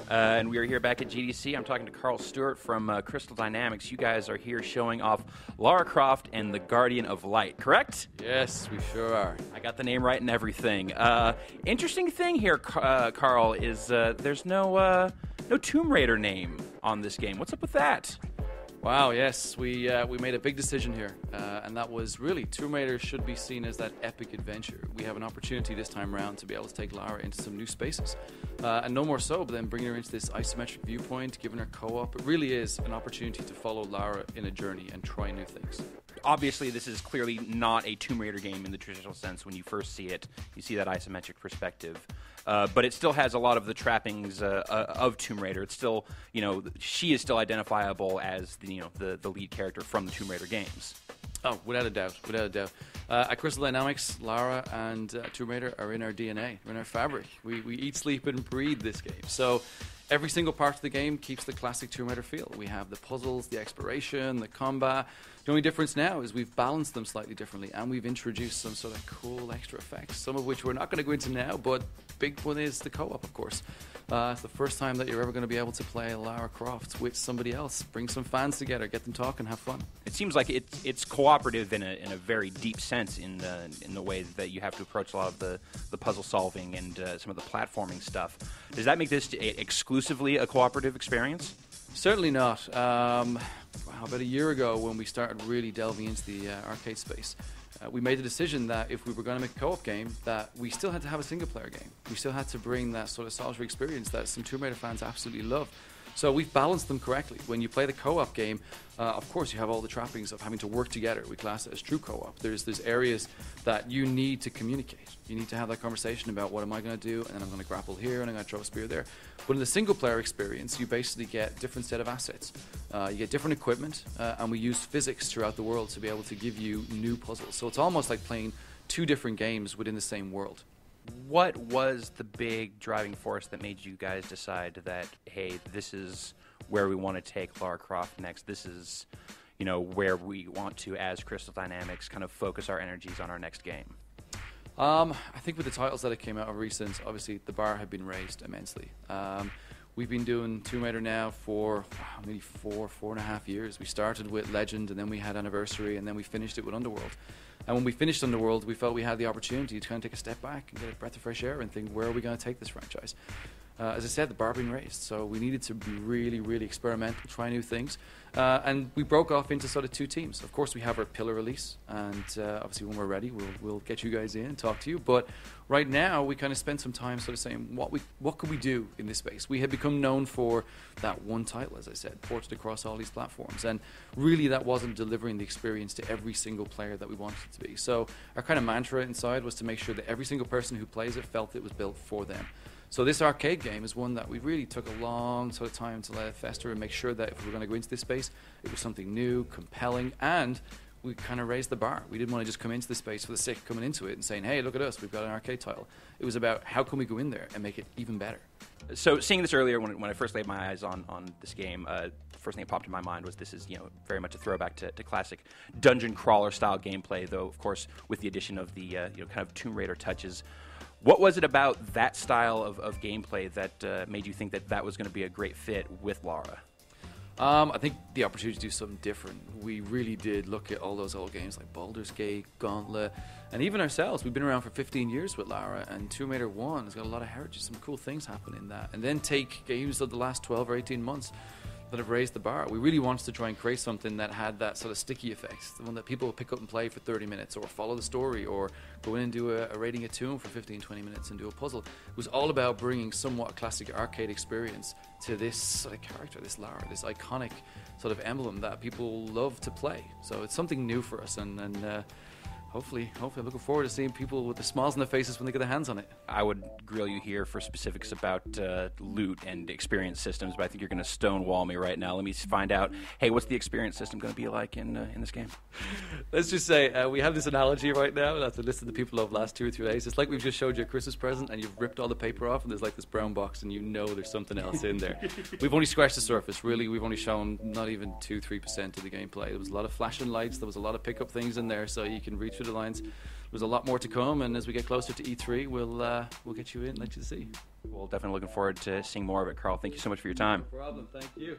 And we are here back at GDC. I'm talking to Carl Stewart from Crystal Dynamics. You guys are here showing off Lara Croft and the Guardian of Light, correct? Yes, we sure are. I got the name right and everything. Interesting thing here, Carl, is there's no Tomb Raider name on this game. What's up with that? Wow, yes, we made a big decision here, and that was really Tomb Raider should be seen as that epic adventure. We have an opportunity this time around to be able to take Lara into some new spaces, and no more so, but then bringing her into this isometric viewpoint, giving her co-op. It really is an opportunity to follow Lara in a journey and try new things. Obviously, this is clearly not a Tomb Raider game in the traditional sense. When you first see it, you see that isometric perspective. But it still has a lot of the trappings of Tomb Raider. It's still, she is still identifiable as the lead character from the Tomb Raider games. Oh, without a doubt, without a doubt. At Crystal Dynamics, Lara and Tomb Raider are in our DNA, they're in our fabric. We eat, sleep, and breathe this game. So every single part of the game keeps the classic Tomb Raider feel. We have the puzzles, the exploration, the combat. The only difference now is we've balanced them slightly differently, and we've introduced some sort of cool extra effects, some of which we're not going to go into now, but big one is the co-op, of course. It's the first time that you're ever going to be able to play Lara Croft with somebody else. Bring some fans together, get them talking, have fun. It seems like it's cooperative in a very deep sense in the way that you have to approach a lot of the puzzle solving and some of the platforming stuff. Does that make this exclusively a cooperative experience? Certainly not. About a year ago, when we started really delving into the arcade space, we made the decision that if we were going to make a co-op game, that we still had to have a single-player game. We still had to bring that sort of solitary experience that some Tomb Raider fans absolutely love. So we've balanced them correctly. When you play the co-op game, of course you have all the trappings of having to work together. We class it as true co-op. There's areas that you need to communicate. You need to have that conversation about what am I going to do, and then I'm going to grapple here, and I'm going to throw a spear there. But in the single-player experience, you basically get different set of assets. You get different equipment, and we use physics throughout the world to be able to give you new puzzles. So it's almost like playing two different games within the same world. What was the big driving force that made you guys decide that, hey, this is where we want to take Lara Croft next? This is, where we want to, as Crystal Dynamics, kind of focus our energies on our next game? I think with the titles that came out of recent, obviously the bar had been raised immensely. We've been doing Tomb Raider now for maybe 4.5 years. We started with Legend, and then we had Anniversary, and then we finished it with Underworld. And when we finished Underworld, we felt we had the opportunity to kind of take a step back and get a breath of fresh air and think, where are we going to take this franchise? As I said, the bar being raised, so we needed to be really, really experimental, try new things. And we broke off into sort of two teams. Of course, we have our pillar release, and obviously when we're ready, we'll get you guys in and talk to you. But right now, we kind of spent some time sort of saying, what could we do in this space? We had become known for that one title, as I said, ported across all these platforms. And really, that wasn't delivering the experience to every single player that we wanted it to be. So our kind of mantra inside was to make sure that every single person who plays it felt it was built for them. So this arcade game is one that we really took a long sort of time to let it fester and make sure that if we were going to go into this space, it was something new, compelling, and we kind of raised the bar. We didn't want to just come into the space for the sake of coming into it and saying, hey, look at us, we've got an arcade title. It was about how can we go in there and make it even better. So seeing this earlier, when I first laid my eyes on this game, first thing that popped in my mind was this is very much a throwback to classic dungeon crawler style gameplay, though of course with the addition of the kind of Tomb Raider touches. What was it about that style of gameplay that made you think that was going to be a great fit with Lara? I think the opportunity to do something different. We really did look at all those old games like Baldur's Gate, Gauntlet, and even ourselves. We've been around for 15 years with Lara, and Tomb Raider 1 has got a lot of heritage, some cool things happen in that. And then take games of the last 12 or 18 months that have raised the bar. We really wanted to try and create something that had that sort of sticky effect, the one that people would pick up and play for 30 minutes, or follow the story, or go in and do a raiding a tomb for 15, 20 minutes and do a puzzle. It was all about bringing somewhat classic arcade experience to this sort of character, this Lara, this iconic sort of emblem that people love to play. So it's something new for us, and hopefully I'm looking forward to seeing people with the smiles on their faces when they get their hands on it. I would grill you here for specifics about loot and experience systems, but I think you're going to stonewall me right now. Let me find out, hey, what's the experience system going to be like in this game? Let's just say we have this analogy right now that the list of the people of the last 2 or 3 days. It's like we've just showed you a Christmas present and you've ripped all the paper off and there's like this brown box and there's something else in there. We've only scratched the surface, really. We've only shown not even 2-3% of the gameplay. There was a lot of flashing lights. There was a lot of pick-up things in there, so you can read through the lines. there's a lot more to come, and as we get closer to E3, we'll get you in, let you see. Well, definitely looking forward to seeing more of it, Carl. Thank you so much for your time. No problem. Thank you.